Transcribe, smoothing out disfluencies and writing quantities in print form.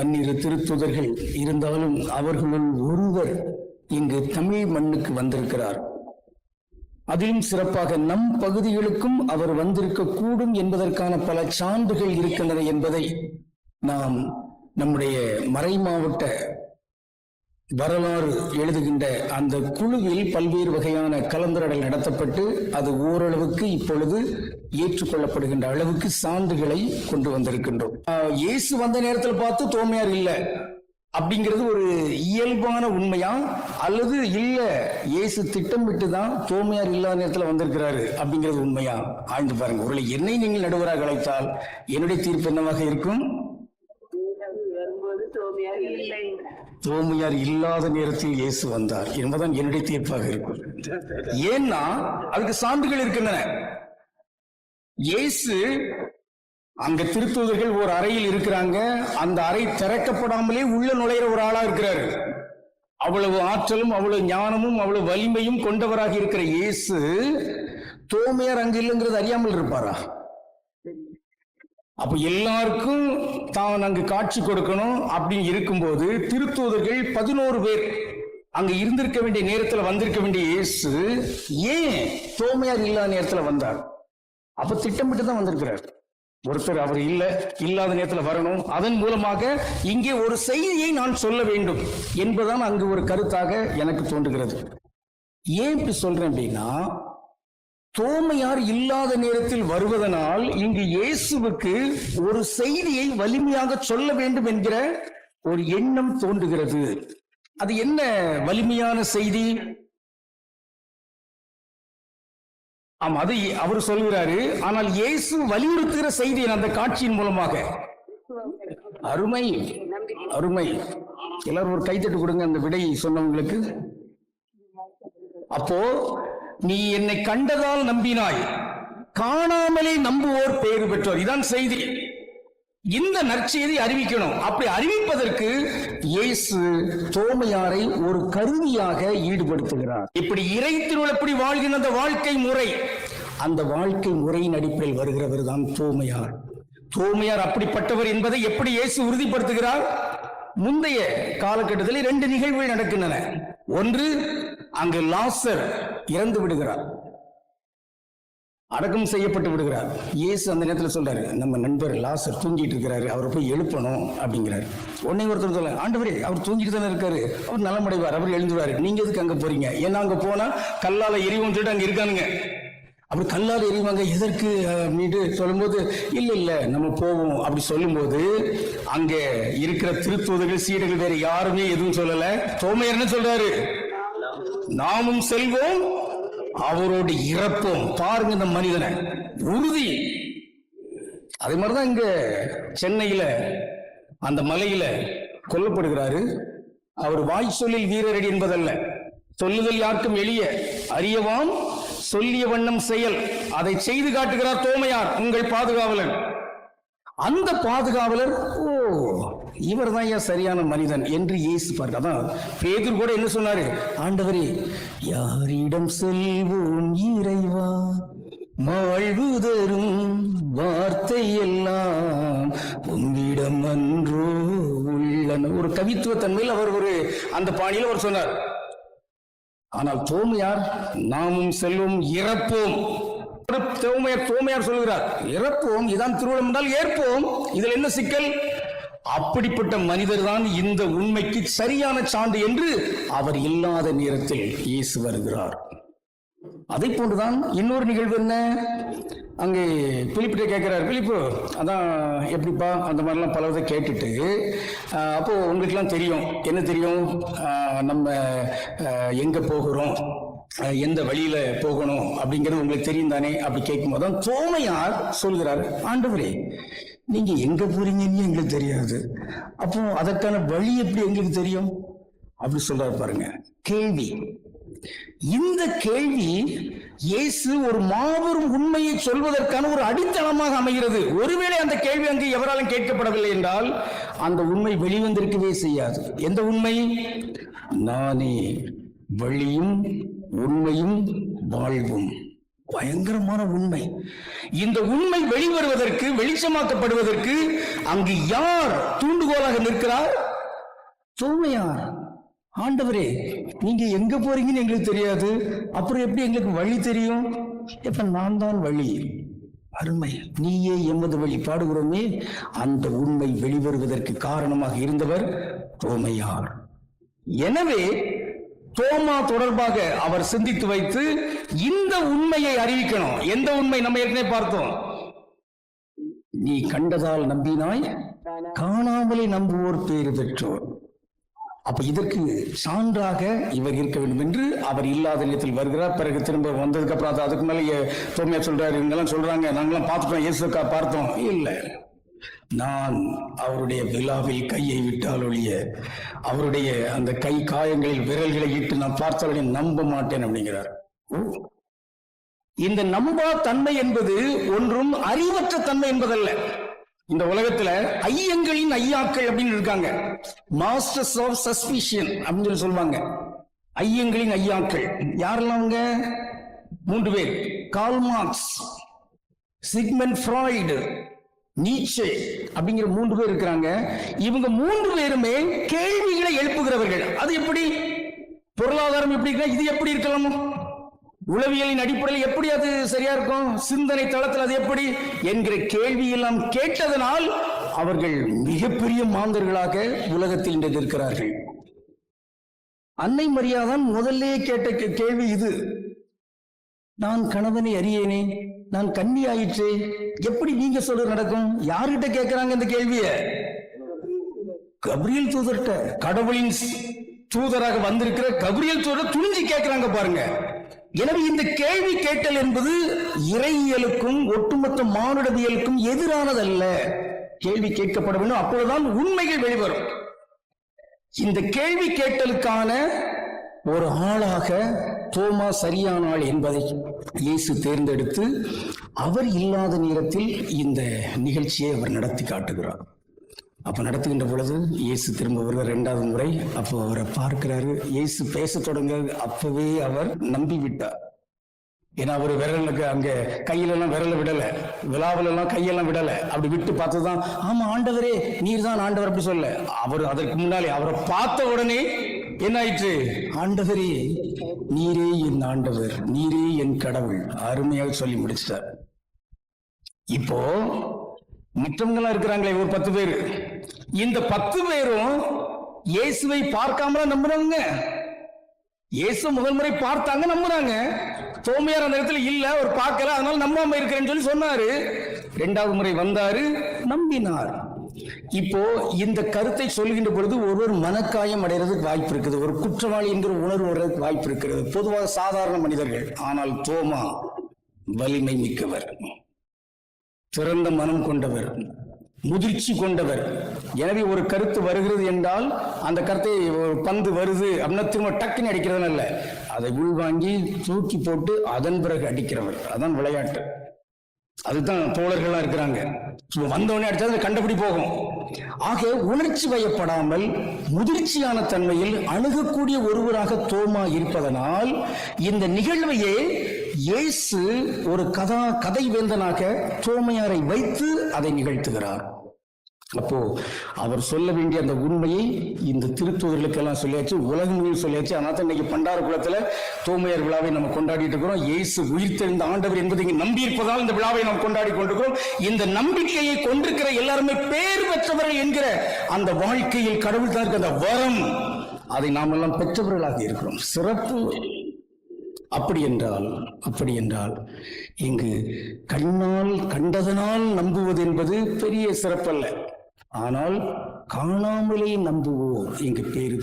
12 திருத்தூதர்கள் இருந்தாலும் அவர்களுள் ஒருவர் இங்கு தமிழ் மண்ணுக்கு வந்திருக்கிறார். அதிலும் சிறப்பாக நம் பகுதிகளுக்கும் அவர் வந்திருக்க கூடும் என்பதற்கான பல சான்றுகள் இருக்கின்றன என்பதை நாம் நம்முடைய மறைமாவட்ட வரலாறு எழுதுகின்ற அந்த குழுவில் பல்வேறு வகையான கலந்துரையாடல் நடத்தப்பட்டு அது ஓரளவுக்கு இப்பொழுது ஏற்றுக்கொள்ளப்படுகின்ற அளவுக்கு சான்றுகளை கொண்டு வந்திருக்கின்றோம். இயேசு வந்த நேரத்தில் பார்த்து தோமையார் இல்லை அப்படிங்கிறது ஒரு இயல்பான உண்மையா, அல்லது இல்ல இயேசு திட்டமிட்டு தான் தோமையார் இல்லாத நேரத்தில் வந்திருக்கிறாரு அப்படிங்கிறது உண்மையா? ஆழ்ந்து பாருங்க. ஒருவேளை என்னை நீங்கள் நடுவராக அழைத்தால் என்னுடைய தீர்ப்பு என்னவாக இருக்கும்? தோமையார் இல்லாத நேரத்தில் இயேசு வந்தார் என்பதுதான் என்னுடைய தீர்ப்பாக இருக்கும். ஏன்னா அதுக்கு சான்றுகள் இருக்கின்றன. இயேசு அங்க திருத்தூதர்கள் ஒரு அறையில் இருக்கிறாங்க. அந்த அறை திறக்கப்படாமலே உள்ள நுழையிற ஒரு ஆளா இருக்கிறாரு. அவ்வளவு ஆற்றலும் அவ்வளவு ஞானமும் அவ்வளவு வலிமையும் கொண்டவராக இருக்கிற இயேசு தோமையார் அங்கு இல்லைங்கிறது அறியாமல் இருப்பாரா? அப்ப எல்லாருக்கும் தான் அங்கு காட்சி கொடுக்கணும் அப்படின்னு இருக்கும்போது திருத்தூதர்கள் 11 பேர் அங்க இருந்திருக்க வேண்டிய நேரத்துல வந்திருக்க வேண்டிய இயேசு ஏன் தோமையார் இல்லாத நேரத்துல வந்தார்? அப்ப திட்டமிட்டு தான் வந்திருக்கிறார். ஒருத்தர் அவர் இல்லாத நேரத்தில் வரணும், அதன் மூலமாக இங்கே ஒரு செய்தியை நான் சொல்ல வேண்டும் என்பதுதான் அங்கு ஒரு கருத்தாக எனக்கு தோன்றுகிறது. ஏன் இப்படி சொல்றேன் அப்படின்னா, தோமையார் இல்லாத நேரத்தில் வருவதனால் இங்கு இயேசுவுக்கு ஒரு செய்தியை வலிமையாக சொல்ல வேண்டும் என்கிற ஒரு எண்ணம் தோன்றுகிறது. அது என்ன வலிமையான செய்தி? ஆமா, அது அவர் சொல்கிறாரு. ஆனால் இயேசு வலியுறுத்துகிற செய்தி அந்த காட்சியின் மூலமாக. அருமை அருமை. எல்லாரும் ஒரு கைத்தட்டு கொடுங்க அந்த விடை சொன்னவங்களுக்கு. அப்போ நீ என்னை கண்டதால் நம்பினாய், காணாமலே நம்புவோர் பேறு பெற்றோர். இதான் செய்தி. இந்த நற்செய்தி அறிவிக்கணும். அப்படி அறிவிப்பதற்கு இயேசு தோமையாரை ஒரு கருவியாக ஈடுபடுத்துகிறார். இப்படி இறை திருவிழப்படி வாழ்கின்ற அந்த வாழ்க்கை முறை, அந்த வாழ்க்கை முறையின் அடிப்படையில் வருகிறவர் தான் தோமையார். தோமையார் அப்படிப்பட்டவர் என்பதை எப்படி இயேசு உறுதிப்படுத்துகிறார்? முந்தைய காலகட்டத்தில் 2 நிகழ்வுகள் நடக்கின்றன. ஒன்று, அங்கு லாசர் இறந்து விடுகிறார், அடக்கம் செய்யப்பட்டு விடுகிறார். இயேசு அந்த நேரத்தில் சொல்றாரு, நம்ம நண்பர் லாசர் தூங்கிட்டு இருக்கிறாரு, அவரை போய் எழுப்பணும் அப்படிங்கிறாரு. உடனே ஒருத்தர் சொல்ல, ஆண்டவரே அவர் தூங்கிட்டு தானே இருக்காரு, அவர் நலமடைவார், அவர் எழுந்துவாரு, நீங்க எதுக்கு அங்க போறீங்க? ஏன்னா அங்க போனா கல்லால எரிவும் சொல்லிட்டு அங்க இருக்கானுங்க. அப்படி கல்லால் எரிவாங்க, எதற்கு அப்படின்ட்டு சொல்லும்போது இல்ல நம்ம போவோம் அப்படி சொல்லும்போது அங்க இருக்கிற திருத்தூதர்கள் சீடர்கள் வேற யாருமே எதுவும் சொல்லல. தோமையார் என்ன சொல்றாரு? நாமும் செல்வோம், அவரோடு இறப்போம். பாருங்க இந்த மனிதனை, உறுதி. அதே மாதிரிதான் இங்க சென்னையில அந்த மலையில கொல்லப்படுகிறாரு. அவர் வாய் சொல்லில் வீரரடி என்பதல்ல, சொல்லுதல் யாருக்கும் எளிய, அறியவாம் சொல்லிய வண்ணம் செயல், அதை செய்து காட்டுகிறார் தோமையார், உங்கள் பாதுகாவலர். அந்த பாதுகாவலர், ஓ இவர் தான் ஏன் சரியான மனிதன் என்று இயேசு பார்க்க. அதான் பேதுரு கூட என்ன சொன்னாரு? ஆண்டவரே, யாரிடம் செல்வோம் இறைவா, வாழ்வு தரும் வார்த்தை எல்லாம் உன்னிடம் அன்றோ உள்ளன. ஒரு கவித்துவ தன்மையில் அவர் ஒரு அந்த பாணியில் அவர் சொன்னார். ஆனால் தோமையார், நாமும் செல்வோம் இறப்போம். தோமையார் சொல்கிறார், இறப்போம், இதான் திருவிழம் என்றால் ஏற்போம். இதில் என்ன சிக்கல்? அப்படிப்பட்ட மனிதர் தான் இந்த உண்மைக்கு சரியான சான்று என்று அவர் இல்லாத நேரத்தில் இயேசு வருகிறார். அதை போன்றுதான் இன்னொரு நிகழ்வு என்ன? அங்கே பிலிப்பிட்ட கேட்கிறார், பிலிப்பு அதான் எப்படிப்பா அந்த மாதிரிலாம் பலவதை கேட்டுட்டு, அப்போ உங்களுக்குலாம் தெரியும், என்ன தெரியும், நம்ம எங்க போகிறோம், எந்த வழியில போகணும் அப்படிங்கிறது உங்களுக்கு தெரியும் தானே? அப்படி கேட்கும் போதுதான் தோமையார் சொல்கிறார், ஆண்டவரே நீங்க எங்க போறீங்கன்னு எங்களுக்கு தெரியாது, அப்போ அதற்கான வழி எப்படி எங்களுக்கு தெரியும் அப்படி சொல்றாரு. பாருங்க கேள்வி. இந்த கேள்வி இயேசு ஒரு மாபெரும் உண்மையை சொல்வதற்கான ஒரு அடித்தளமாக அமைகிறது. ஒருவேளை அந்த கேள்வி அங்கு எவராலும் கேட்கப்படவில்லை என்றால் அந்த உண்மை வெளிவந்திருக்கவே செய்யாது. எந்த உண்மை? நானே வழியும் உண்மையும் வாழ்வும். பயங்கரமான உண்மை. இந்த உண்மை வெளிவருவதற்கு, வெளிச்சமாக்கப்படுவதற்கு அங்கு யார் தூண்டுகோலாக நிற்கிறார்? தோமையார். ஆண்டவரே, நீங்க எங்க போறீங்கன்னு எங்களுக்கு தெரியாது, அப்புறம் எப்படி எங்களுக்கு வழி தெரியும்? இப்ப நான் தான் வழி. அருமை. நீயே எமது வழி பாடுகிறோமே, அந்த உண்மை வெளிவருவதற்கு காரணமாக இருந்தவர் தோமையார். எனவே தோமா தொடர்பாக அவர் சிந்தித்து வைத்து இந்த உண்மையை அறிவிக்கணும். எந்த உண்மை? நம்ம ஏற்கனவே பார்த்தோம். நீ கண்டதால் நம்பினாய், காணாமலே நம்புவோர் பேறு பெற்றோர். அப்ப இதற்கு சான்றாக இவர் இருக்க வேண்டும் என்று அவர் இல்லாத நேரத்தில் வருகிறார். பிறகு திரும்ப வந்ததுக்கு அப்புறம் அதுக்கு மேலே தோமையா சொல்றாரு, இவங்கெல்லாம் சொல்றாங்க நாங்களாம் பார்த்துட்டோம், இயேசுக்கா பார்த்தோம். இல்லை, நான் அவருடைய விழாவில் கையை விட்டால் ஒழிய, அவருடைய அந்த கை காயங்களில் விரல்களை இட்டு நான் பார்த்தாலும் நம்ப மாட்டேன் அப்படிங்கிறார். இந்த நம்பா தன்மை என்பது ஒன்றும் அறிவற்ற தன்மை என்பதல்ல. இந்த உலகத்துல ஐயங்களின் ஐயாக்கள் அப்படின்னு இருக்காங்க, மாஸ்டர்ஸ் ஆஃப் சஸ்பிஷன் அப்படின்னு சொல்லுவாங்க. ஐயங்களின் ஐயாக்கள் யாரெல்லாம்? அவங்க 3 பேர். கார்ல் மார்க்ஸ், சிக்மண்ட் ஃப்ராய்டு, நீச்சே அப்படிங்கிற 3 பேர் இருக்கிறாங்க. இவங்க 3 பேருமே கேள்விகளை எழுப்புகிறவர்கள். அது எப்படி? பொருளாதாரம் எப்படி இருக்க, இது எப்படி இருக்கலாம்? உளவியலின் அடிப்படையில் எப்படி அது சரியா இருக்கும்? சிந்தனை தளத்தில் அது எப்படி என்கிற கேள்வி எல்லாம் கேட்டதனால் அவர்கள் மிகப்பெரிய மாந்தர்களாக உலகத்தில் இன்று இருக்கிறார்கள். அன்னை மரியாதான் முதல்ல கேட்ட கேள்வி இது. நான் கணவனை அறியேனே, நான் கன்னி ஆயிற்றே, எப்படி நீங்க சொல்ற நடக்கும்? யார்கிட்ட கேட்கிறாங்க இந்த கேள்விய? கபிரியல் தூதர்கிட்ட. கடவுளின் தூதராக வந்திருக்கிற கபிரியல் தூதர் துணிஞ்சு கேட்கிறாங்க பாருங்க. எனவே இந்த கேள்வி கேட்டல் என்பது இறையியலுக்கும் ஒட்டுமொத்த மானுடவியலுக்கும் எதிரானதல்ல. கேள்வி கேட்கப்பட வேண்டும், அப்பொழுதுதான் உண்மைகள் வெளிவரும். இந்த கேள்வி கேட்டலுக்கான ஒரு ஆளாக தோமா சரியான ஆள் என்பதை இயேசு தேர்ந்தெடுத்து அவர் இல்லாத நேரத்தில் இந்த நிகழ்ச்சியை அவர் நடத்தி காட்டுகிறார். அப்ப நடத்துகின்ற பொழுது இயேசு திரும்ப வருவார் 2வது முறை. அப்போ அவரை பார்க்கிறாரு, இயேசு பேச தொடங்க. அப்பவே அவர் நம்பி விட்டார். ஏன்னா அவர் விரலுக்கு அங்க கையிலெல்லாம் விரல விடல, விழாவிலெல்லாம் கையெல்லாம் விடல. அப்படி விட்டு பார்த்ததுதான், ஆமா ஆண்டவரே நீர் தான் ஆண்டவர் அப்படி சொல்ல. அவர் அதற்கு முன்னாலே அவரை பார்த்த உடனே என்ன ஆயிற்று? ஆண்டவரே நீரே என் ஆண்டவர், நீரே என் கடவுள், அருமையாக சொல்லி முடிச்சிட்டார். இப்போ மற்றவங்களாம் இருக்கிறாங்களே ஒரு 10 பேர். இந்த 10 பேரும் இயேசுவை பார்க்காமல நம்புறவங்க. இயேசு முதல் முறை பார்த்தாங்க, நம்புறாங்க. தோமையார் அந்த இடத்துல இல்ல, அவர் பார்க்கல, அதனால நம்பாம இருக்கிறேன்னு சொல்லி சொன்னாரு. 2வது முறை வந்தாரு, நம்பினார். இப்போ இந்த கருத்தை சொல்கின்ற பொழுது ஒருவர் மனக்காயம் அடைகிறதுக்கு வாய்ப்பு இருக்குது, ஒரு குற்றவாளி என்கிற உணர்வு வர்றதுக்கு வாய்ப்பு இருக்கிறது, பொதுவாக சாதாரண மனிதர்கள். ஆனால் தோமா வலிமை மிக்கவர், திறந்த மனம் கொண்டவர், முதிர்ச்சி கொண்டவர். எனவே ஒரு கருத்து வருகிறது என்றால் அந்த கருத்தை ஒரு பந்து வருது அப்படின்னா திரும்ப டக்குன்னு அடிக்கிறதுன்னு இல்லை, அதை உள்வாங்கி தூக்கி போட்டு அதன் பிறகு அடிக்கிறவர். அதான் விளையாட்டு. அதுதான் தோழர்கள்லாம் இருக்கிறாங்க. வந்தவொடனே அடிச்சா கண்டபடி போகும். ஆக உணர்ச்சி வயப்படாமல் முதிர்ச்சியான தன்மையில் அணுகக்கூடிய ஒருவராக தோமா இருப்பதனால் இந்த நிகழ்வையே இயேசு ஒரு கதை வேந்தனாக தோமையாரை வைத்து அதை நிகழ்த்துகிறார். அப்போ அவர் சொல்ல வேண்டிய அந்த உண்மையை இந்த திருத்தூதர்களுக்கெல்லாம் சொல்லியாச்சு, உலகம் சொல்லியாச்சு. அதனால இன்னைக்கு பண்டார குளத்துல தோமையார் விழாவை நம்ம கொண்டாடிட்டு இருக்கிறோம். இயேசு உயிர்த்தெழுந்த ஆண்டவர் என்பதை இங்கு நம்பி இருப்பதால் இந்த விழாவை நாம் கொண்டாடி கொண்டிருக்கிறோம். இந்த நம்பிக்கையை கொண்டிருக்கிற எல்லாருமே பேர் பெற்றவர்கள் என்கிற அந்த வாழ்க்கையில் கடவுள் தான் அந்த வரம், அதை நாம் எல்லாம் பெற்றவர்களாக இருக்கிறோம். சிறப்பு. அப்படி என்றால் இங்கு கண்ணால் கண்டதனால் நம்புவது என்பது பெரிய சிறப்பல்ல. ஆனால் காணாமலே நம்புவோர் இங்கு பேரு